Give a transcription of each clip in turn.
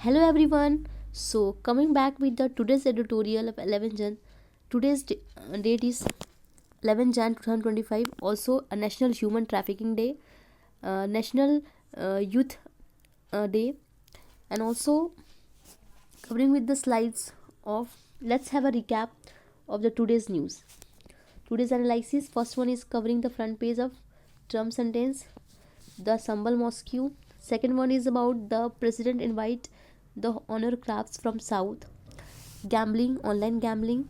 Hello everyone. So coming back with the today's editorial of 11 Jan. Today's date is 11 Jan 2025. Also a National Human Trafficking Day, National Youth Day, and also covering with the slides of. Let's have a recap of the today's news. Today's analysis. First one is covering the front page of Trump sentence, the Sambal Mosque. Second one is about the president invite the honor crafts from South, gambling, online gambling.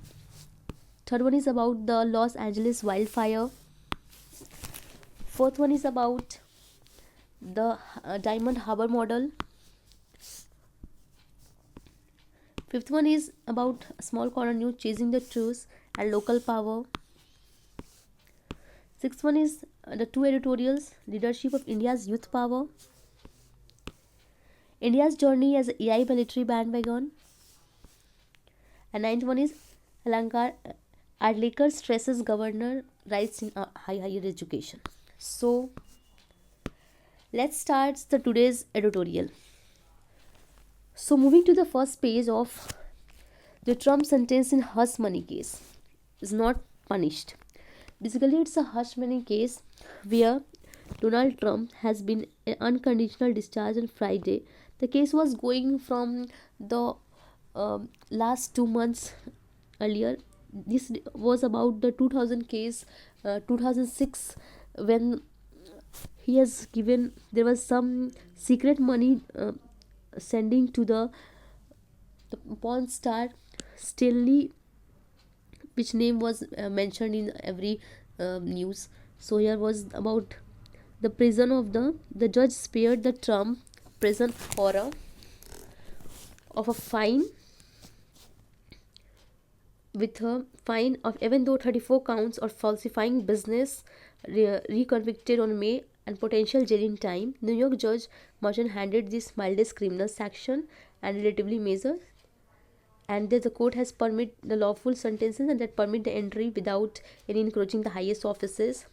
Third one is about the Los Angeles wildfire. Fourth one is about the Diamond Harbor model. Fifth one is about small corner news, chasing the truth and local power. Sixth one is the two editorials, leadership of India's youth power, India's journey as AI military bandwagon, and ninth one is Alankar Adlikar stresses governor rights in higher education. So let's start the today's editorial. So moving to the first page of the Trump sentence in hush money case is not punished. Basically, it's a hush money case where Donald Trump has been an unconditional discharge on Friday. The case was going from the last 2 months earlier. This was about the 2000 case, 2006, when he has given, there was some secret money sending to the porn star Stanley, which name was mentioned in every news. So here was about the prison of the judge spared the Trump prison horror of a fine, with a fine of, even though 34 counts of falsifying business reconvicted on May and potential jailing time. New York judge Merchant handed this mildest criminal section and relatively measure, and that the court has permit the lawful sentences and that permit the entry without any encroaching the highest offices.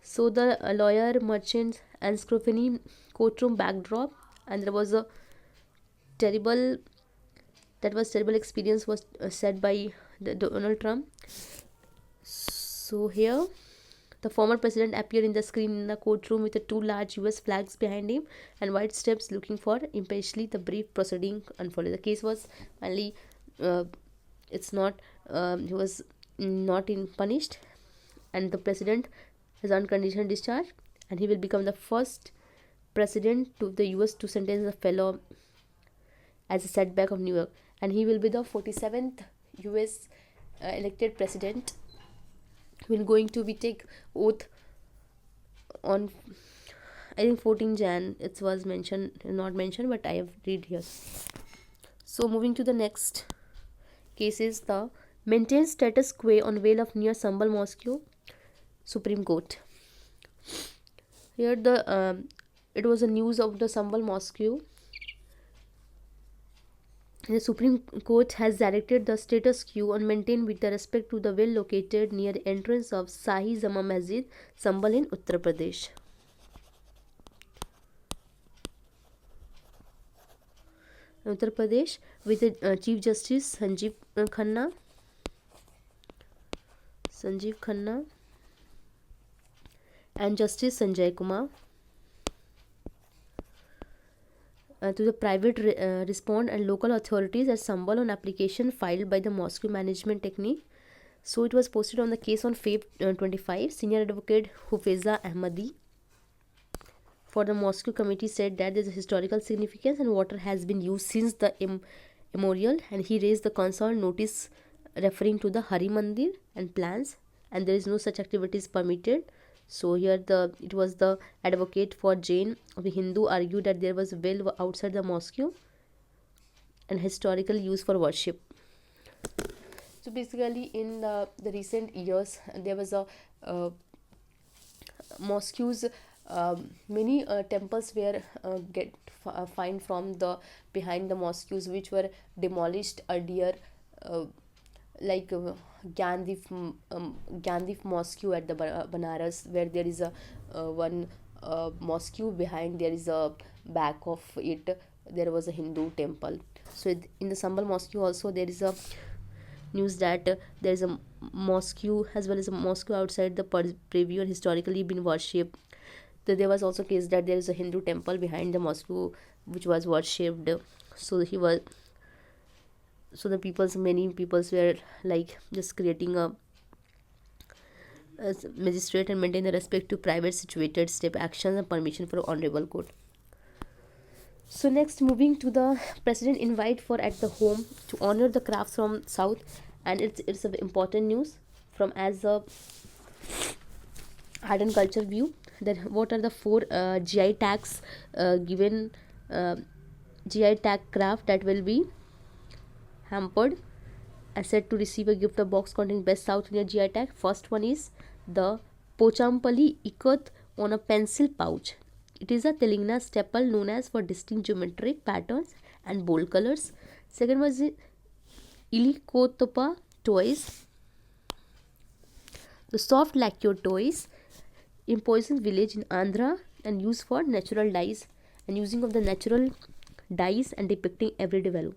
So the lawyer, merchant, and scrutiny courtroom backdrop, and there was a terrible, terrible experience was said by Donald Trump. So here the former president appeared in the screen in the courtroom with the two large US flags behind him and white steps, looking for impatiently the brief proceeding unfolded. The case was finally it's not he was not in punished, and the president has unconditional discharge, and he will become the first president to the US to sentence a fellow as a setback of New York, and he will be the 47th US elected president who will going to be take oath on, I think, 14 Jan. It was mentioned, not mentioned, but I have read here. So moving to the next case is the maintain status quo on bail of near Sambal Mosque, Supreme Court. Here the it was a news of the Sambal Mosque. The Supreme Court has directed the status quo on maintained with respect to the well located near the entrance of Shahi Jama Masjid, Sambal in Uttar Pradesh. Uttar Pradesh, with the Chief Justice Sanjeev Khanna and Justice Sanjay Kumar. To the private respond and local authorities at Sambal on application filed by the mosque management technique. So it was posted on the case on Feb 25. Senior advocate Hufeza Ahmadi for the mosque committee said that there is a historical significance and water has been used since the immemorial, and he raised the concern notice referring to the Hari Mandir and plans, and there is no such activities permitted. So here it was the advocate for Jain of the Hindu argued that there was well outside the mosque and historical use for worship. So basically in the recent years there was a mosques, many temples were get find from the behind the mosques which were demolished earlier, like Gandhi Mosque at the Banaras, where there is a one mosque behind there is a back of it there was a Hindu temple. So in the Sambal Mosque also there is a news that there is a mosque as well as a mosque outside the preview and historically been worshipped. There was also case that there is a Hindu temple behind the mosque which was worshipped. So he was, so the people's, many peoples were like just creating a as magistrate and maintain the respect to private situated step actions and permission for honorable court. So next, moving to the president invite for at the home to honor the crafts from south, and it's an important news from as a art and culture view. That what are the four GI tags given GI tag craft that will be hampered and said to receive a gift of box containing best South Indian GI tag. First one is the Pochampally Ikat on a pencil pouch. It is a Telangana staple known as for distinct geometric patterns and bold colors. Second was Ilikotapa toys, the soft lacquer toys in Poison village in Andhra and used for natural dyes and using of the natural dyes and depicting everyday value.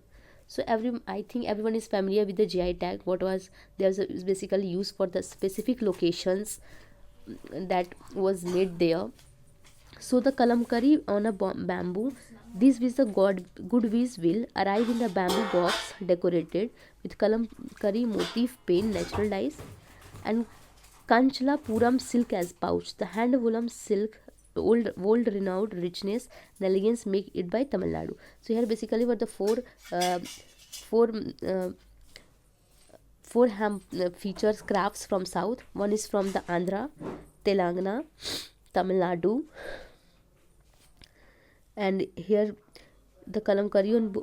So I think everyone is familiar with the GI tag. What was there's basically used for the specific locations that was made there. So the kalamkari on a bamboo, this with the good wish will arrive in the bamboo box decorated with kalamkari motif paint natural dyes and Kanchla Puram silk as pouch. The hand woollen silk, old renowned richness and elegance make it by Tamil Nadu. So here basically were the uh, four uh, features crafts from south. One is from the Andhra, Telangana, Tamil Nadu, and here the kalamkari on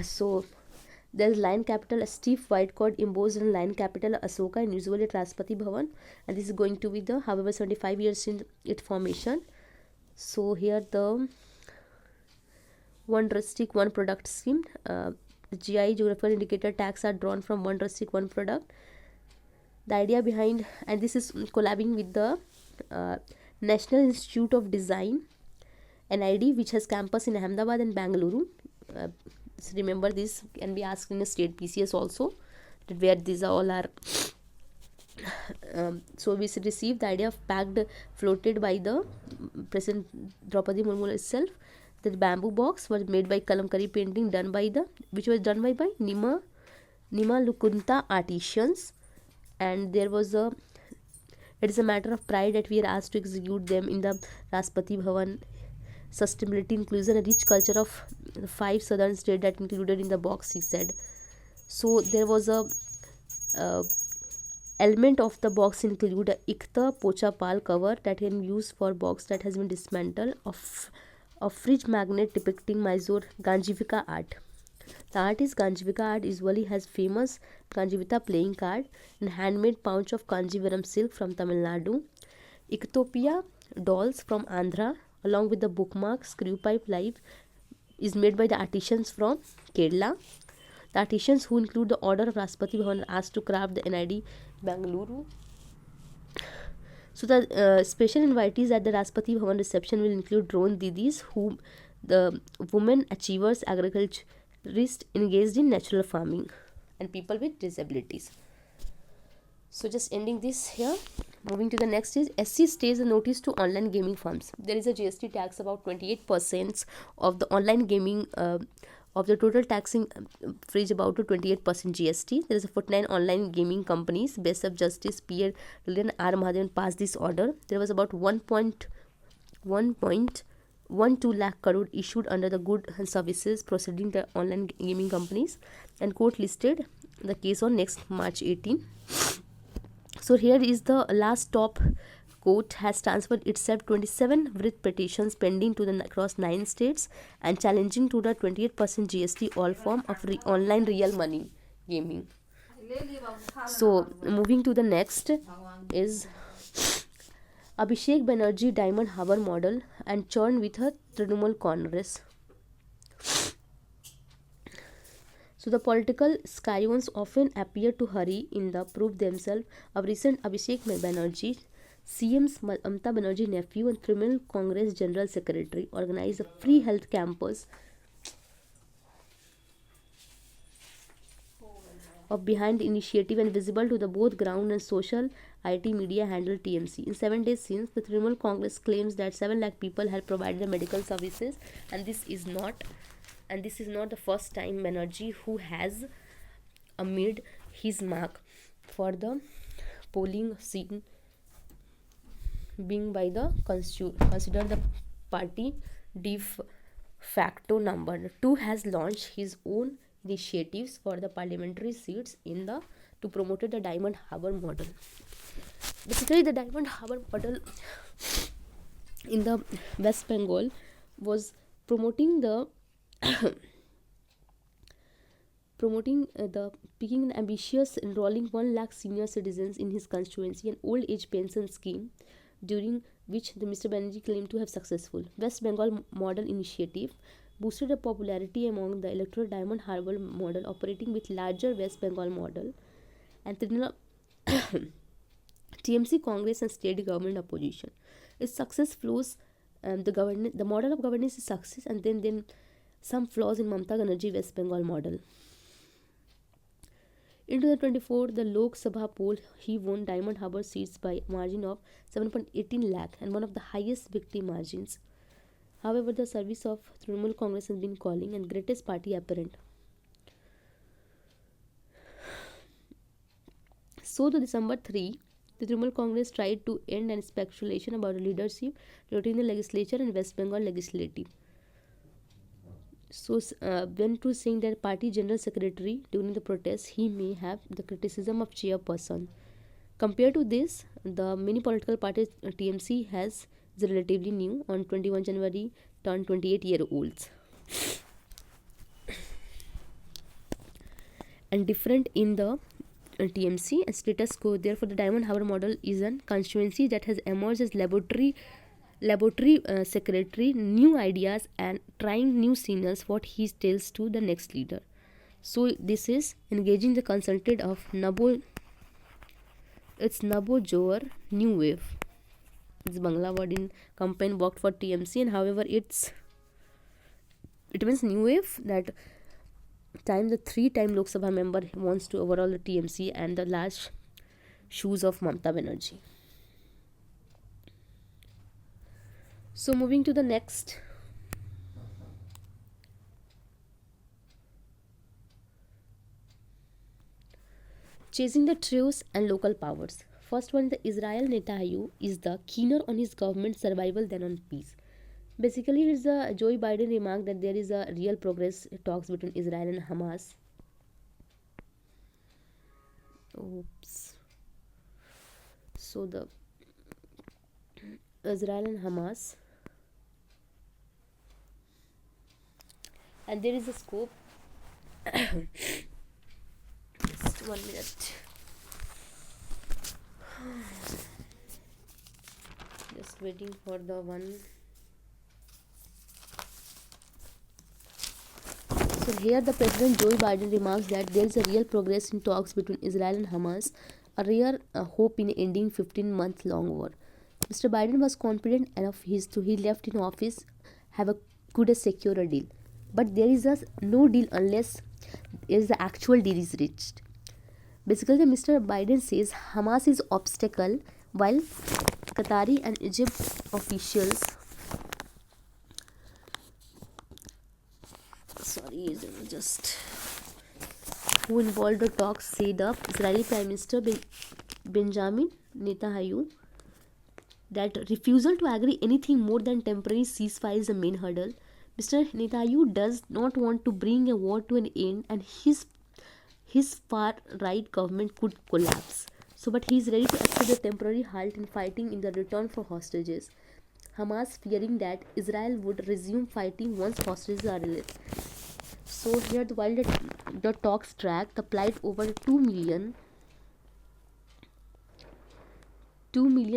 so there's lion capital, a stiff white cord embossed in lion capital Asoka and usually at Rashtrapati Bhavan, and this is going to be the however 75 years in its formation. So here the one rustic one product scheme, the GI geographical indicator tags are drawn from one rustic one product. The idea behind, and this is collabing with the National Institute of Design NID, which has campus in Ahmedabad and Bangalore. So remember this can be asked in a state PCS also, where these all are. So we received the idea of packed floated by the President Draupadi Murmu itself. The bamboo box was made by kalamkari painting done by the which was done by Nima Lukunta artisans, and there was a it is a matter of pride that we are asked to execute them in the Rashtrapati Bhavan. Sustainability inclusion a rich culture of the 5 southern states that included in the box, he said. So there was a element of the box include a Ikta Pocha Pal cover that can be used for box that has been dismantled of a fridge magnet depicting Mysore Ganjivika art. The artist Ganjivika art usually has famous Ganjivita playing card and handmade pouch of Kanjivaram silk from Tamil Nadu, Iktopia dolls from Andhra, along with the bookmark screw pipe live is made by the artisans from Kerala. The artisans who include the order of Rashtrapati Bhavan are asked to craft the NID Bangalore. So the special invitees at the Rashtrapati Bhavan reception will include drone didis, whom the women achievers, agriculturists engaged in natural farming, and people with disabilities. So just ending this here. Moving to the next is SC stays a notice to online gaming firms. There is a GST tax about 28% of the online gaming of the total taxing freeze about to 28% GST. There is a 49 online gaming companies. Best of Justice Pierre Lilian R. Mahadevan passed this order. There was about 1.12 lakh crore issued under the Goods and Services proceeding the online gaming companies, and court listed the case on next March 18. So here is the last top court has transferred itself 27 writ petitions pending to the across 9 states and challenging to the 28% GST all form of online real money gaming. So moving to the next is Abhishek Banerjee Diamond Harbour model and churn with her Trinamool Congress. So the political scions often appear to hurry in the prove themselves. Of recent, Abhishek Banerjee CM's Mamata Banerjee nephew and Trinamool Congress General Secretary organized a free health campus of behind the initiative and visible to the both ground and social IT media handle TMC. In 7 days since, the Trinamool Congress claims that 7 lakh people have provided medical services, and this is not the first time Banerjee, who has made his mark for the polling scene, being by the considered the party de facto number 2, has launched his own initiatives for the parliamentary seats in the to promote the Diamond Harbour model. Basically, the Diamond Harbour model in the West Bengal was promoting the picking an ambitious enrolling 1 lakh senior citizens in his constituency, an old age pension scheme, during which the Mr. Banerjee claimed to have successful. West Bengal model initiative boosted the popularity among the electoral Diamond Harbour model operating with larger West Bengal model, and TMC Congress and state government opposition. Its success flows, the model of governance is success, and then some flaws in Mamata Banerjee West Bengal model. In 2024, the Lok Sabha poll, he won Diamond Harbour seats by margin of 7.18 lakh and one of the highest victory margins. However, the service of Trinamool Congress has been calling and greatest party apparent. So, the December 3, the Trinamool Congress tried to end an speculation about the leadership rotating the legislature and West Bengal legislative. So, went to saying that party general secretary during the protest, he may have the criticism of chairperson. Compared to this, the many political parties TMC is relatively new. On 21 January, turned 28-year-olds. And different in the TMC and status quo. Therefore, the Diamond Harbour model is an constituency that has emerged as laboratory secretary, new ideas and trying new signals what he tells to the next leader. So this is engaging the consultant of Nabo Johar new wave. It's Bangla word in campaign worked for TMC, and however it means new wave, that time the 3-time Lok Sabha member wants to overall the TMC and the last shoes of Mamata Banerjee. So moving to the next. Chasing the truce and local powers. First one, the Israel Netanyahu is the keener on his government survival than on peace. Basically, it's a Joe Biden remark that there is a real progress talks between Israel and Hamas. Oops. So the Israel and Hamas, and there is a scope. Just 1 minute. Just waiting for the one. So here the President Joe Biden remarks that there is a real progress in talks between Israel and Hamas, a rare hope in ending 15-month-long war. Mr. Biden was confident enough he left in office have a good secure a deal. But there is no deal unless the actual deal is reached. Basically, Mr. Biden says Hamas is obstacle, while Qatari and Egypt officials who involved the talks say the Israeli Prime Minister Benjamin Netanyahu that refusal to agree anything more than temporary ceasefire is the main hurdle. Mr. Netanyahu does not want to bring a war to an end, and his far-right government could collapse. So, but he is ready to accept a temporary halt in fighting in the return for hostages. Hamas fearing that Israel would resume fighting once hostages are released. So here, while the talks drag, the plight over 2 million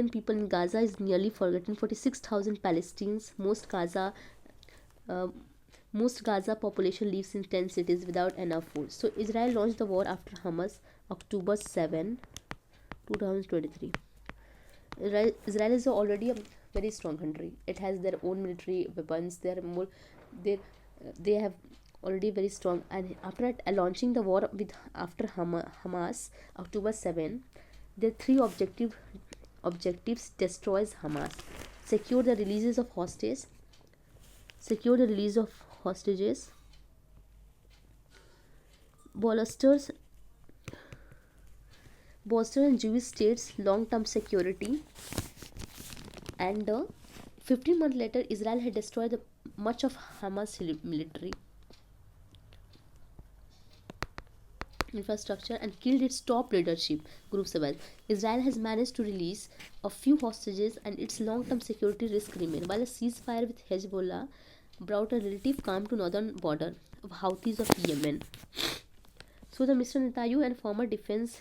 people in Gaza is nearly forgotten. 46,000 Palestinians, most Gaza population lives in 10 cities without enough food. So Israel launched the war after Hamas October 7, 2023. Israel is already a very strong country. It has their own military weapons. They are more, they they have already very strong. And after launching the war with after Hamas October 7, their three objectives destroys Hamas, secure the releases of hostages, secure the release of hostages, bolsters bolster and Jewish states long-term security. And 15 months later, Israel had destroyed much of Hamas military infrastructure and killed its top leadership groups as well. Israel has managed to release a few hostages and its long-term security risk remain, while a ceasefire with Hezbollah brought a relative calm to northern border of Houthis of Yemen. So the Mr. Netanyahu and former defense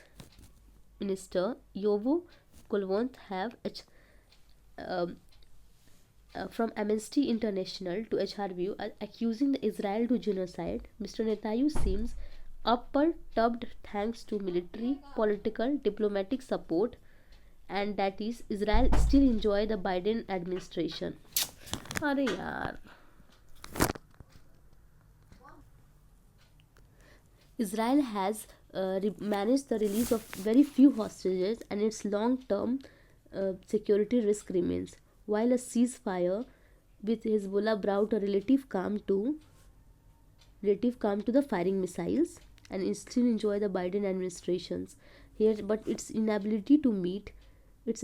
minister Yoav Gallant have um, from Amnesty International to HRW accusing the Israel to genocide. Mr. Netanyahu seems upper-tubbed thanks to military, political, diplomatic support, and that is Israel still enjoy the Biden administration. अरे यार, Israel has managed the release of very few hostages and its long-term security risk remains, while a ceasefire with Hezbollah brought a relative calm to the firing missiles and it still enjoy the Biden administrations here, but its inability to meet its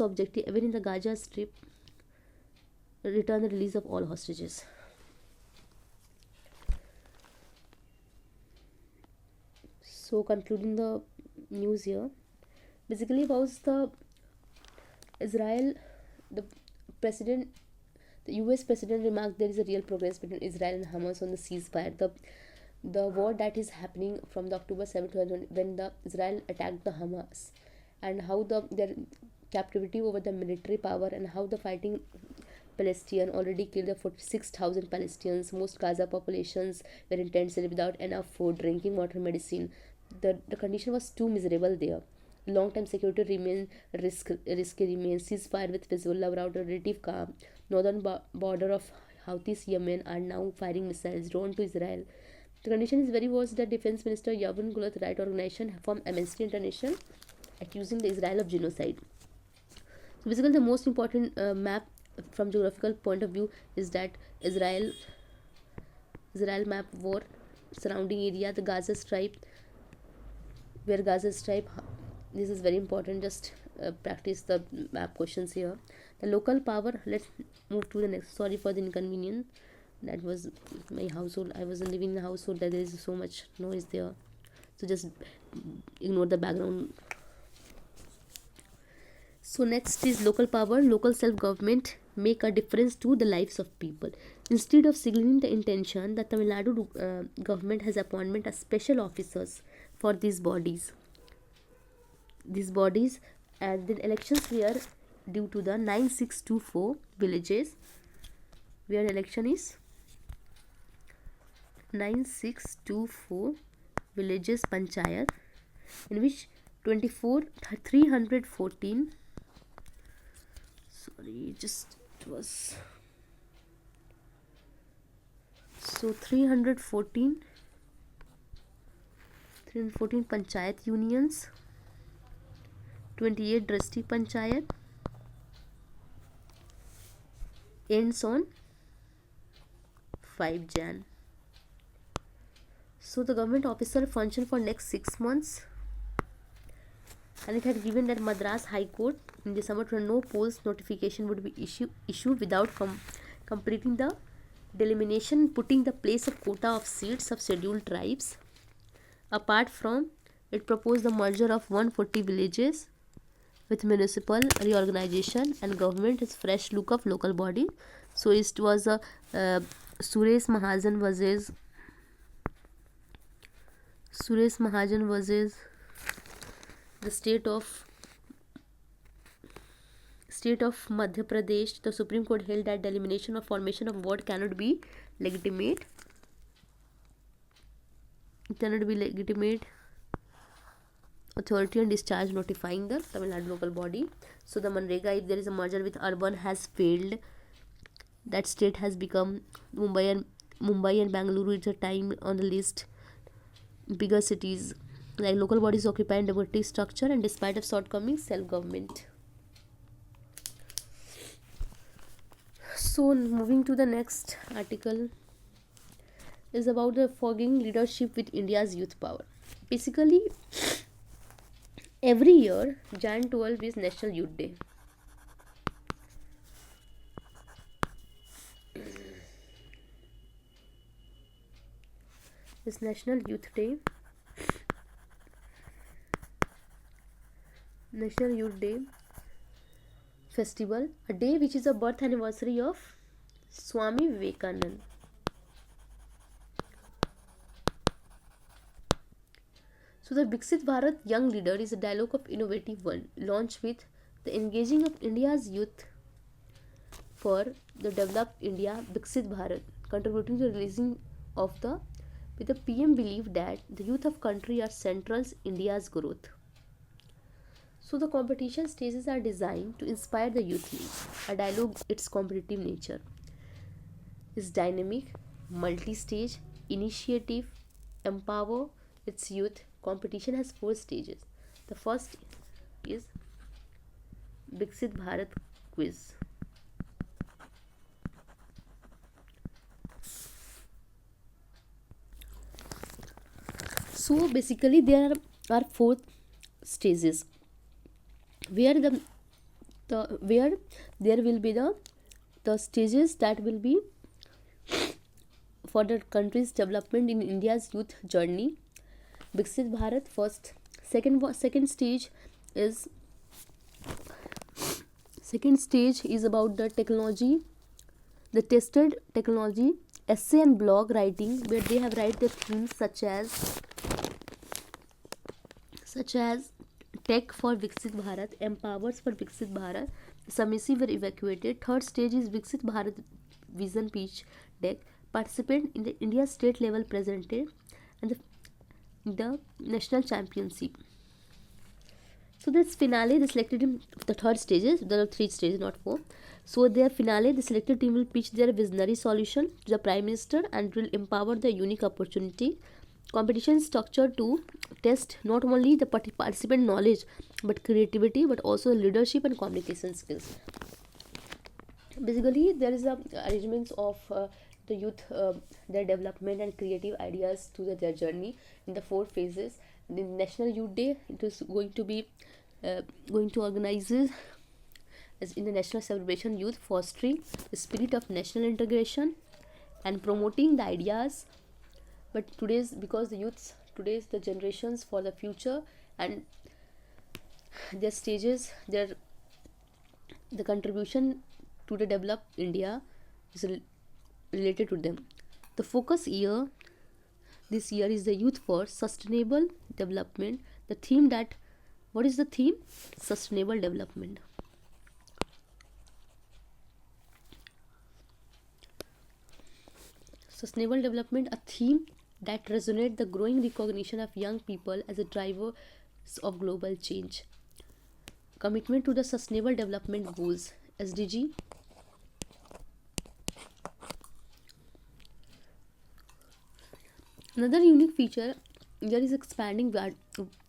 objective even in the Gaza Strip return the release of all hostages. So concluding the news here, basically about the Israel, the president, the US president remarked there is a real progress between Israel and Hamas on the ceasefire. The war that is happening from the October 7th when the Israel attacked the Hamas, and how their captivity over the military power and how the fighting Palestinian already killed the 46,000 Palestinians. Most Gaza populations were intensely without enough food, drinking water, medicine. The condition was too miserable there. Long-term security risky remains. Ceasefire with Hezbollah without a relative calm. Northern border of Houthis Yemen are now firing missiles drawn to Israel. The condition is very worse. The Defense Minister Yoav Gallant right organization from Amnesty International accusing the Israel of genocide. So basically the most important map from geographical point of view is that Israel map war surrounding area, the Gaza Strip, where Gaza Strip, this is very important, just practice the map questions here. The local power, let's move to the next. Sorry for the inconvenience, that was my household. I wasn't living in a household that there is so much noise there, so just ignore the background. So next is local power. Local self-government make a difference to the lives of people. Instead of signaling the intention, the Tamil Nadu government has appointed a special officers for these bodies. And the elections were due to the 9624 villages, where election is 9624 villages panchayat, in which 314 sorry, just it was so 314 panchayat unions, 28 district panchayat ends on 5 Jan. So the government officer functioned for next 6 months, and it had given that Madras High Court in December to no polls notification would be issued without completing the delimitation, putting the place of quota of seats of scheduled tribes. Apart from it, proposed the merger of 140 villages with municipal reorganization and government is fresh look of local body. So it was a Suresh Mahajan versus the state of Madhya Pradesh. The Supreme Court held that the elimination or formation of ward cannot be legitimate. It cannot be legitimate authority and discharge notifying the Tamil Nadu local body. So the Manrega, if there is a merger with urban, has failed. That state has become Mumbai and Bangalore is a time on the list. Bigger cities like local bodies occupy democratic structure and despite of shortcomings, self-government. So moving to the next article is about the fogging leadership with India's youth power. Basically, every year Jan 12 is National Youth Day. It's National Youth Day. National Youth Day festival, a day which is a birth anniversary of Swami Vivekanand. So the Viksit Bharat Young Leader is a dialogue of innovative one, launched with the engaging of India's youth for the developed India Viksit Bharat, contributing to the releasing of the with the PM belief that the youth of country are central India's growth. So the competition stages are designed to inspire the youth league. A dialogue, its competitive nature is dynamic, multi-stage, initiative, empower its youth. Competition has 4 stages. The first is Viksit Bharat quiz. So basically there are 4 stages where where there will be the stages that will be for the country's development in India's youth journey. Viksit Bharat first, second stage is about the technology, the tested technology, essay and blog writing, where they have write the themes such as tech for Viksit Bharat, empowers for Viksit Bharat, submissive were evacuated. Third stage is Viksit Bharat vision pitch deck, participant in the India state level presented and the national championship. So this finale, the selected team, the third stages, there are 3 stages, not 4. So their finale, the selected team will pitch their visionary solution to the Prime Minister and will empower the unique opportunity. Competition structure to test not only the participant knowledge but creativity, but also leadership and communication skills. Basically, there is a arrangements of the youth, their development and creative ideas to their journey in the 4 phases. The National Youth Day, it is going to be going to organize as in the national celebration, youth fostering the spirit of national integration and promoting the ideas. But today's, because the youths today's the generations for the future, and their stages, their the contribution to the developed India is related to them. The focus year this year is the youth for sustainable development. The theme that, what is the theme? Sustainable development. Sustainable development, a theme that resonates the growing recognition of young people as a driver of global change. Commitment to the Sustainable Development Goals, SDG. Another unique feature there is expanding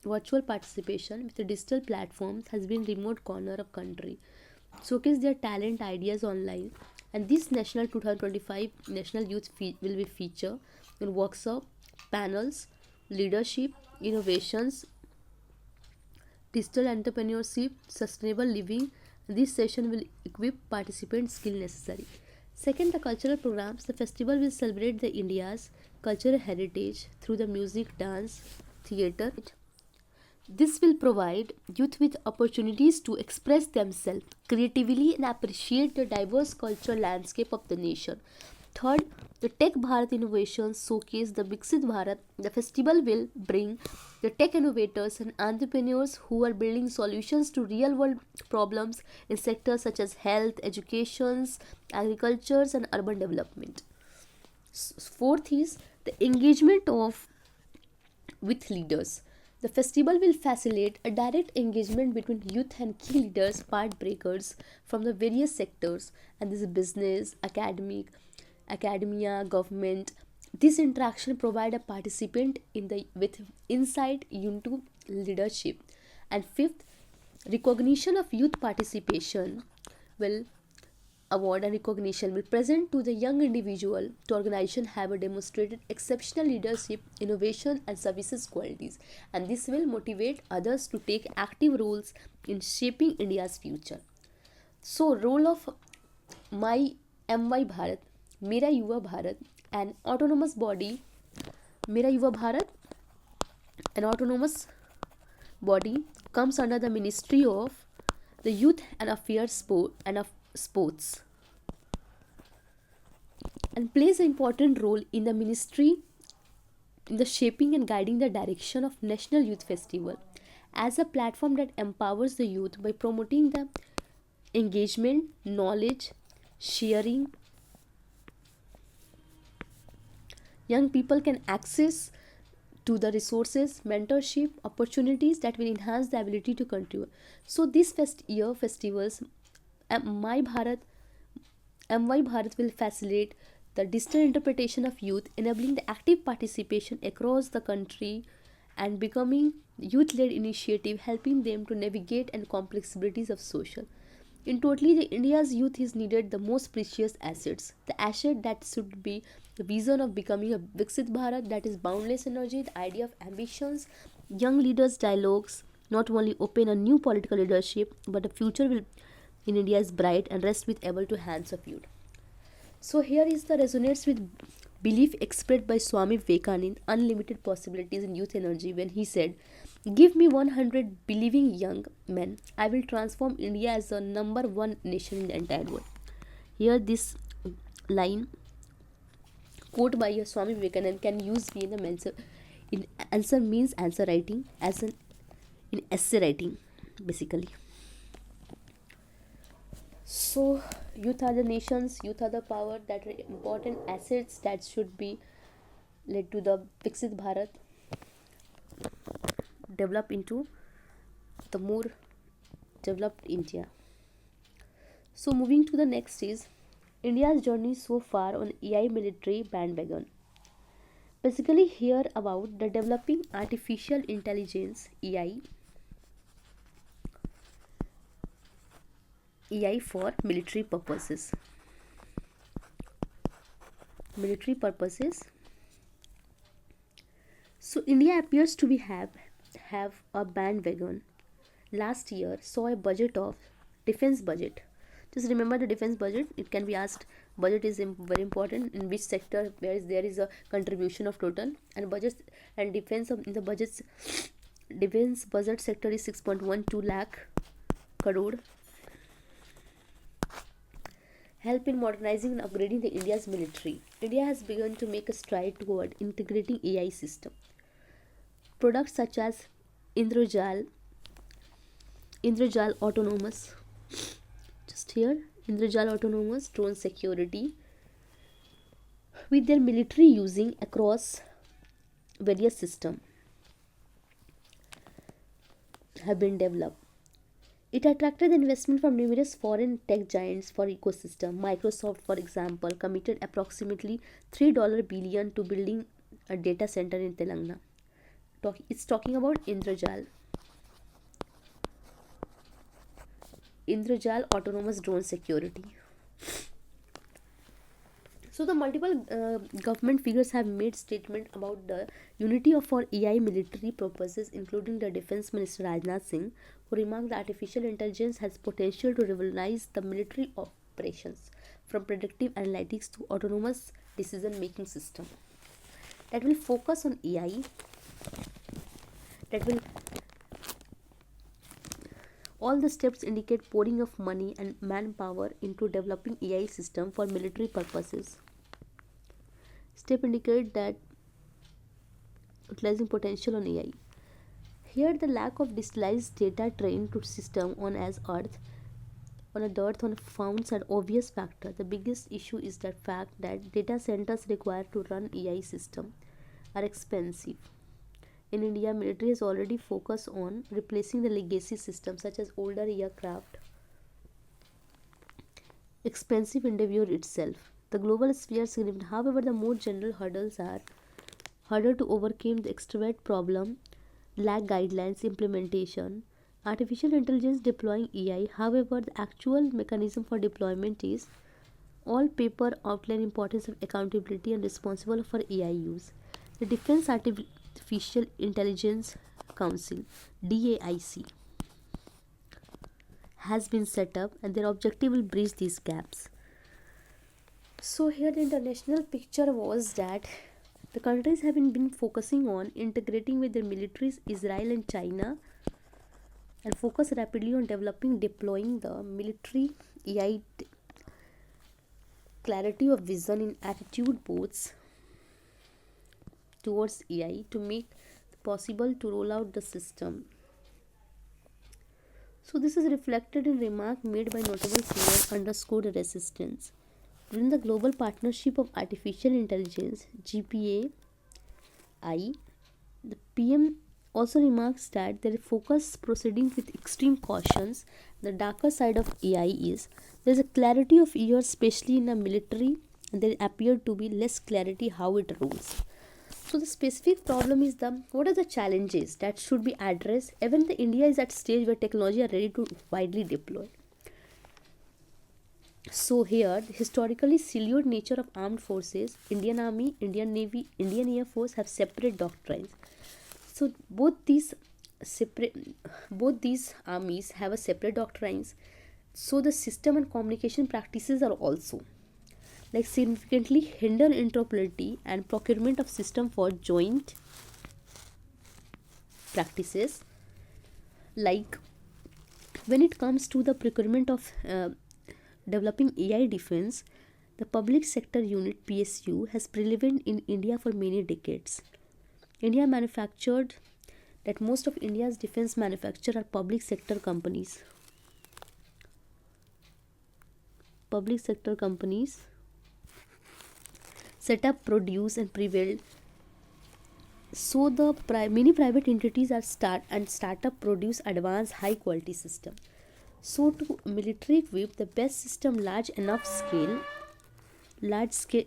virtual participation with the digital platforms has been remote corner of country showcase their talent ideas online, and this national 2025 national youth will be feature in workshop, panels, leadership, innovations, digital entrepreneurship, sustainable living. This session will equip participants skill necessary. Second, the cultural programs. The festival will celebrate the India's cultural heritage through the music, dance, theatre. This will provide youth with opportunities to express themselves creatively and appreciate the diverse cultural landscape of the nation. Third, the Tech Bharat innovations showcase the Viksit Bharat. The festival will bring the tech innovators and entrepreneurs who are building solutions to real world problems in sectors such as health, education, agriculture, and urban development. Fourth is the engagement of with leaders. The festival will facilitate a direct engagement between youth and key leaders, part breakers from the various sectors, and this is business, academia, government. This interaction provide a participant in the with insight into leadership. And fifth, recognition of youth participation will award and recognition will present to the young individual to organization have a demonstrated exceptional leadership, innovation and services qualities, and this will motivate others to take active roles in shaping India's future. So role of my my Bharat, Mera Yuva Bharat, an autonomous body, Mera Yuva Bharat, an autonomous body comes under the Ministry of the Youth and Affairs Sport and of Sports, and plays an important role in the ministry in the shaping and guiding the direction of National Youth Festival as a platform that empowers the youth by promoting the engagement, knowledge sharing. Young people can access to the resources, mentorship, opportunities that will enhance the ability to contribute. So this year festivals, My Bharat, My Bharat will facilitate the digital interpretation of youth, enabling the active participation across the country and becoming youth-led initiative, helping them to navigate and complexities of social. In totally, the India's youth is needed the most precious assets. The asset that should be the vision of becoming a Viksit Bharat, that is boundless energy, the idea of ambitions, young leaders' dialogues, not only open a new political leadership, but the future will in India is bright and rest with able to hands of youth. So here is the resonates with belief expressed by Swami Vivekanand, unlimited possibilities in youth energy, when he said, "Give me 100 believing young men, I will transform India as the number one nation in the entire world." Here this line quote by Swami Vivekanand can use be in the answer. In answer means answer writing as an in essay writing basically. So youth are the nations, youth are the power, that are important assets that should be led to the Viksit Bharat develop into the more developed India. So moving to the next is India's journey so far on AI military bandwagon. Basically here about the developing artificial intelligence AI for military purposes. Military purposes. So India appears to be have a bandwagon. Last year saw a budget of defense budget. Just remember the defense budget. It can be asked. Budget is very important in which sector there is a contribution of total, and budgets and defense in the budgets. Defense budget sector is 6.12 lakh crore. Help in modernizing and upgrading the India's military. India has begun to make a stride toward integrating AI system. Products such as Indrajal autonomous, just here, Indrajal autonomous drone security, with their military using across various systems, have been developed. It attracted investment from numerous foreign tech giants for ecosystem. Microsoft, for example, committed approximately $3 billion to building a data center in Telangana. It's talking about Indrajal autonomous drone security. So the multiple government figures have made statement about the unity of our AI military purposes, including the Defense Minister Rajnath Singh, who remarked that artificial intelligence has potential to revolutionize the military operations, from predictive analytics to autonomous decision-making system that will focus on AI, that will all the steps indicate pouring of money and manpower into developing AI system for military purposes. Step indicate that utilizing potential on AI. Here the lack of digitalized data trained to system on Earth on founds an obvious factor. The biggest issue is the fact that data centers required to run AI system are expensive. In India, military has already focused on replacing the legacy systems such as older aircraft, expensive endeavor itself. The global sphere is significant. However, the more general hurdles are harder to overcome the extrovert problem, lack guidelines, implementation. Artificial intelligence deploying AI, however, the actual mechanism for deployment is all paper outline importance of accountability and responsible for AI use. The Defense Artificial Intelligence Council DAIC has been set up and their objective will bridge these gaps. So here the international picture was that the countries have been focusing on integrating with their militaries Israel and China and focus rapidly on developing deploying the military AI clarity of vision in attitude both towards AI to make it possible to roll out the system. So this is reflected in remark made by notable players underscore the resistance. Within the Global Partnership of Artificial Intelligence GPAI, the PM also remarks that their focus proceeding with extreme cautions. The darker side of AI is there is a clarity of years, especially in the military, and there appeared to be less clarity how it rules. So the specific problem is the what are the challenges that should be addressed even the India is at stage where technology are ready to widely deploy. So here the historically siloed nature of armed forces, Indian Army, Indian Navy, Indian Air Force have separate doctrines. So both these armies have a separate doctrines. So the system and communication practices are also like significantly hinder interoperability and procurement of system for joint practices. Like when it comes to the procurement of developing AI defense, the public sector unit PSU has prevalent in India for many decades. India manufactured that most of India's defense manufacture are public sector companies. Public sector companies set up, produce, and prevail. So the many private entities are startup produce advanced high quality system. So to military equip the best system large scale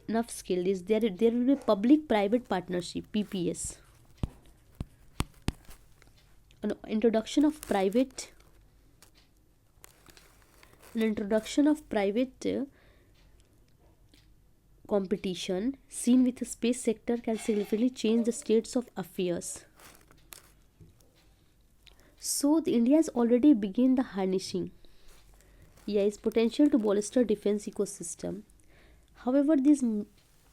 enough scale is there will be public private partnership PPS. An introduction of private competition seen with the space sector can significantly change the states of affairs. So the India has already begun the harnessing AI's potential to bolster defense ecosystem. However, these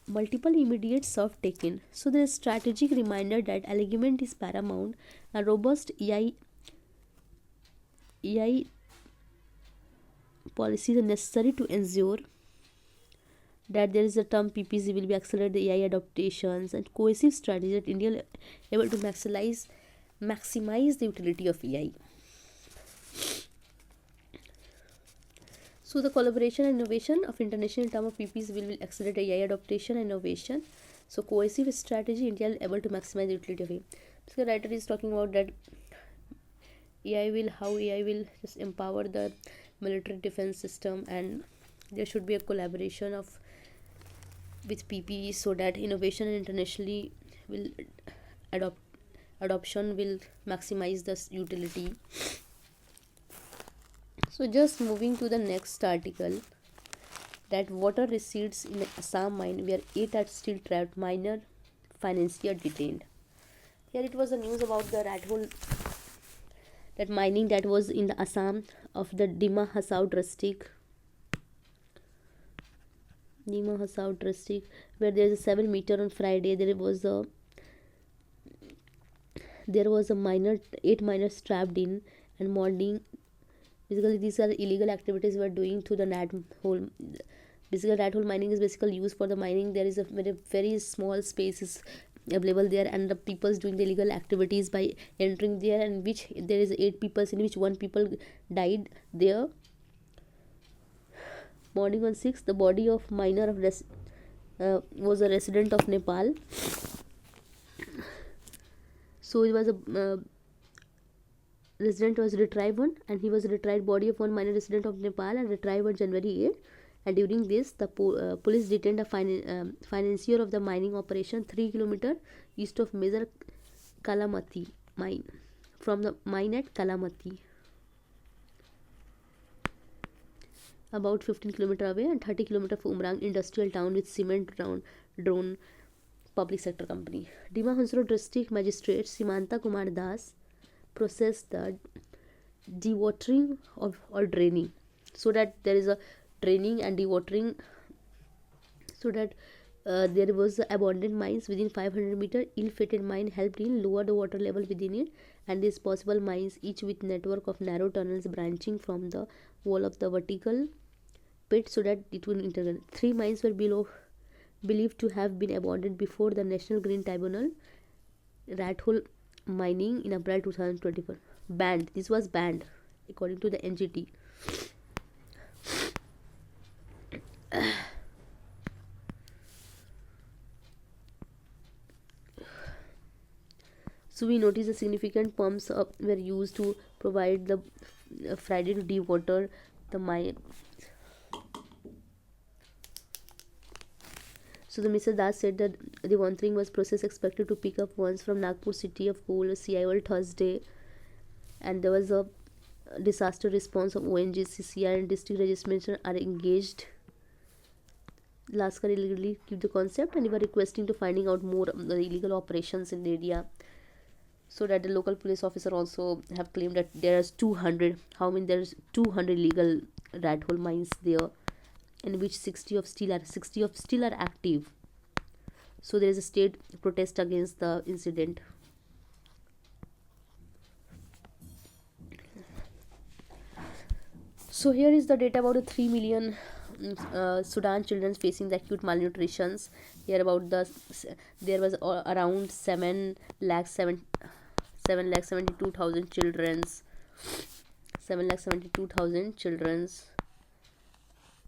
multiple immediate serve taken. So there is strategic reminder that alignment is paramount. A robust AI policies are necessary to ensure that there is a term PPC will be accelerate the AI adaptations and cohesive strategy that India will able to maximize the utility of AI. So the collaboration and innovation of international term of PPs will accelerate AI adaptation and innovation. So cohesive strategy India will able to maximize the utility of AI. So the writer is talking about that how AI will just empower the military defense system, and there should be a collaboration of with PPE so that innovation internationally will adoption will maximize this utility. So just moving to the next article, that water receipts in Assam mine where 8 are still trapped, minor financier detained. Here it was the news about the rat hole, that mining that was in the Assam of the Dima Hasao district, where there is a 7 meter on Friday. There was a minor 8 miners trapped in and morning. Basically, these are illegal activities we are doing to the rat hole. Basically, rat hole mining is basically used for the mining. There is a very small spaces available there, and the people doing the illegal activities by entering there, and which there is 8 people in which 1 people died there. Morning on 6th, the body of miner was a resident of Nepal. So he was a resident was retrieved one, and he was a retrieved body of one minor resident of Nepal and retrieved on January 8. And during this, the police detained a financier of the mining operation 3 kilometers east of major Kalamati mine from the mine at Kalamati, about 15 kilometers away, and 30 kilometers from Umrang industrial town with cement drone public sector company. Dima Hansro district magistrate Simanta Kumar Das processed the dewatering of or draining, so that there is a draining and dewatering, so that there was abandoned mines within 500 meter. Ill-fated mine helped in lower the water level within it, and these possible mines, each with network of narrow tunnels branching from the wall of the vertical pit, so that it will integrate. Three mines were believed to have been abandoned before the National Green Tribunal rat hole mining in April 2024. Banned. This was banned according to the NGT. So we notice the significant pumps were used to provide the Friday to dewater the mine. So the Mr. Das said that the watering was process expected to pick up once from Nagpur city of coal CIOL Thursday, and there was a disaster response of ONGC, CR and district registration are engaged. Laskar illegally keep the concept, and we were requesting to finding out more of the illegal operations in the area. So that the local police officer also have claimed that there is 200, how many, there's 200 illegal rat hole mines there, in which 60 of still are active. So there is a state protest against the incident. So here is the data about the 3 million Sudan children facing the acute malnutritions. Here about there was around 7,72,000 children. 7,72,000 children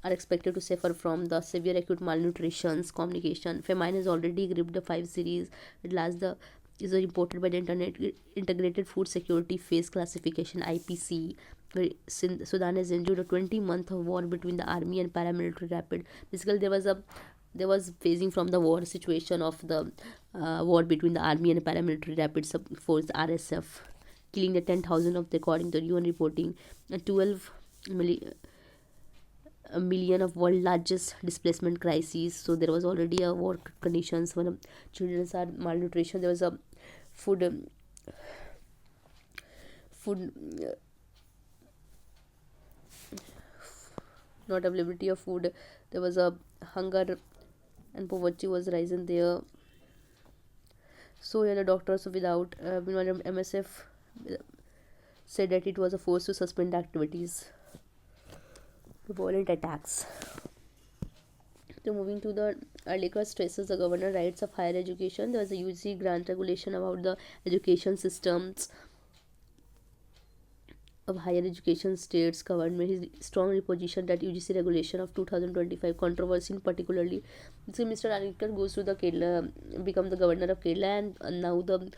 are expected to suffer from the severe acute malnutritions. Communication famine has already gripped the 5 series. It last the is reported by the Integrated Food Security Phase Classification (IPC). Where Sudan has endured a 20-month of war between the army and paramilitary rapid. Basically, there was phasing from the war situation of the war between the army and paramilitary rapid force RSF, killing the 10,000 of the, according to UN reporting, and 12 million. A million of world largest displacement crises. So there was already a war conditions when children are malnutrition. There was a food not availability of food. There was a hunger and poverty was rising there. So here the doctors without MSF said that it was a force to suspend activities, violent attacks. So moving to the earlier stresses the governor rights of higher education. There was a UGC grant regulation about the education systems of higher education states. Government is strongly positioned that UGC regulation of 2025 controversy in particularly. So Mr. Anikar goes to the Kerala, become the governor of Kerala, and now the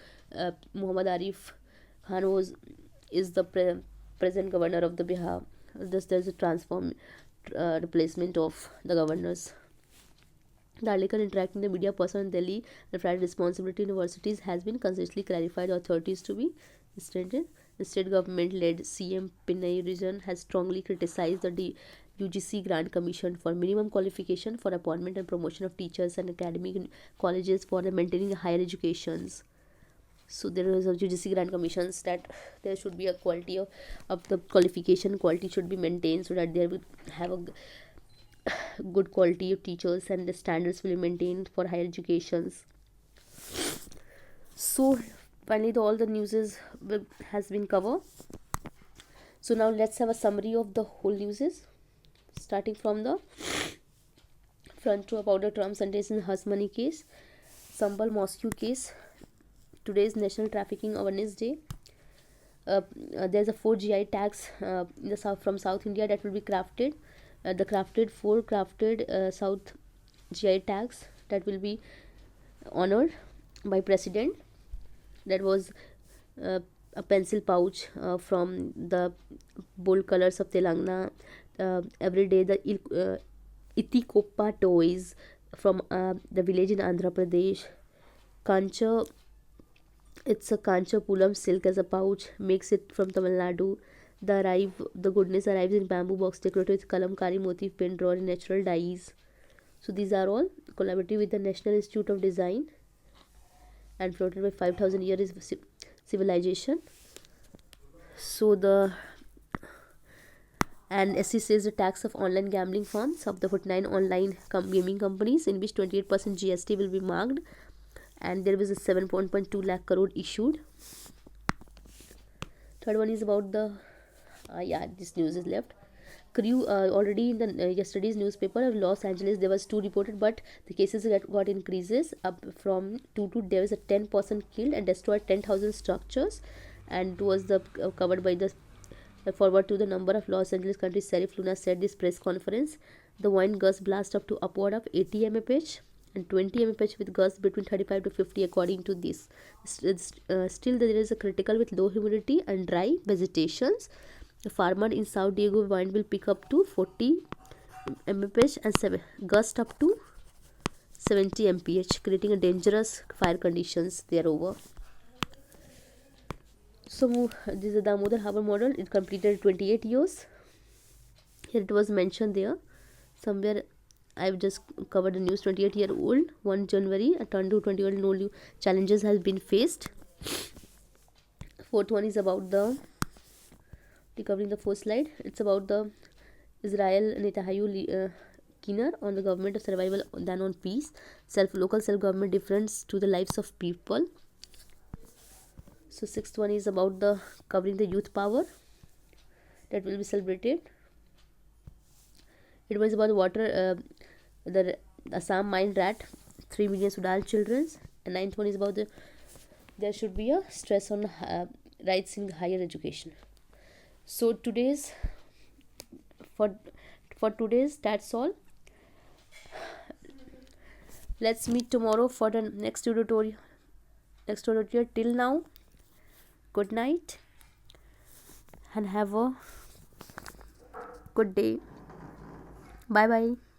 Muhammad Arif Khan is the present governor of the Bihar. Thus there's a replacement of the governors. The article interacting the media person in Delhi and private responsibility universities has been consistently clarified authorities to be strengthened. The state government-led CM Pinay region has strongly criticized the UGC Grant Commission for minimum qualification for appointment and promotion of teachers and academic colleges for maintaining higher educations. So there is a UGC Grant Commissions that there should be a quality of the qualification quality should be maintained, so that they will have a good quality of teachers and the standards will be maintained for higher educations. So finally all the news has been covered. So now let's have a summary of the whole news, starting from the front row about the Trump sentence in hush money case, Sambal Mosque case. Today's National Trafficking Awareness Day. There's a 4 GI tags in the south from South India that will be crafted. Four crafted South GI tags that will be honored by President. That was uh, a pencil pouch from the bold colors of Telangana. Every day the Itikoppa toys from the village in Andhra Pradesh. Kancha, it's a Kancha Pulam silk as a pouch, makes it from Tamil Nadu. The goodness arrives in bamboo box decorated with kalamkari motif paint drawn in natural dyes. So these are all collaborative with the National Institute of Design and floated by 5,000 years civilization. So the and SC says the tax of online gambling firms of the 49 online gaming companies, in which 28% GST will be marked, and there was a 7.2 lakh crore issued. Third one is about the yeah, this news is left. Crew already in the yesterday's newspaper of Los Angeles there was 2 reported, but the cases got increases up from 2 to there was a 10% killed and destroyed 10,000 structures, and it was the covered by the forward to the number of Los Angeles County Sheriff Luna said this press conference. The wind gust blast up to upward of 80 mph and 20 mph with gusts between 35 to 50 according to this. Still there is a critical with low humidity and dry vegetations. The farmer in South Diego wind will pick up to 40 mph and gust up to 70 mph, creating a dangerous fire conditions thereover. So this is the Damodar Harbour model. It completed 28 years. Here it was mentioned there somewhere. I've just covered the news. 28-year-old 1 January turned to 20-year-old. No new challenges has been faced. Fourth one is about the covering the fourth slide. It's about the Israel Netanyahu keener on the government of survival than on peace. Local self-government difference to the lives of people. So sixth one is about the covering the youth power that will be celebrated. It was about water, the Assam mine rat, 3 million Sudal children. And ninth one is about there should be a stress on rights in higher education. So today's for today's that's all. Let's meet tomorrow for the next tutorial. Till now, good night and have a good day. Bye bye.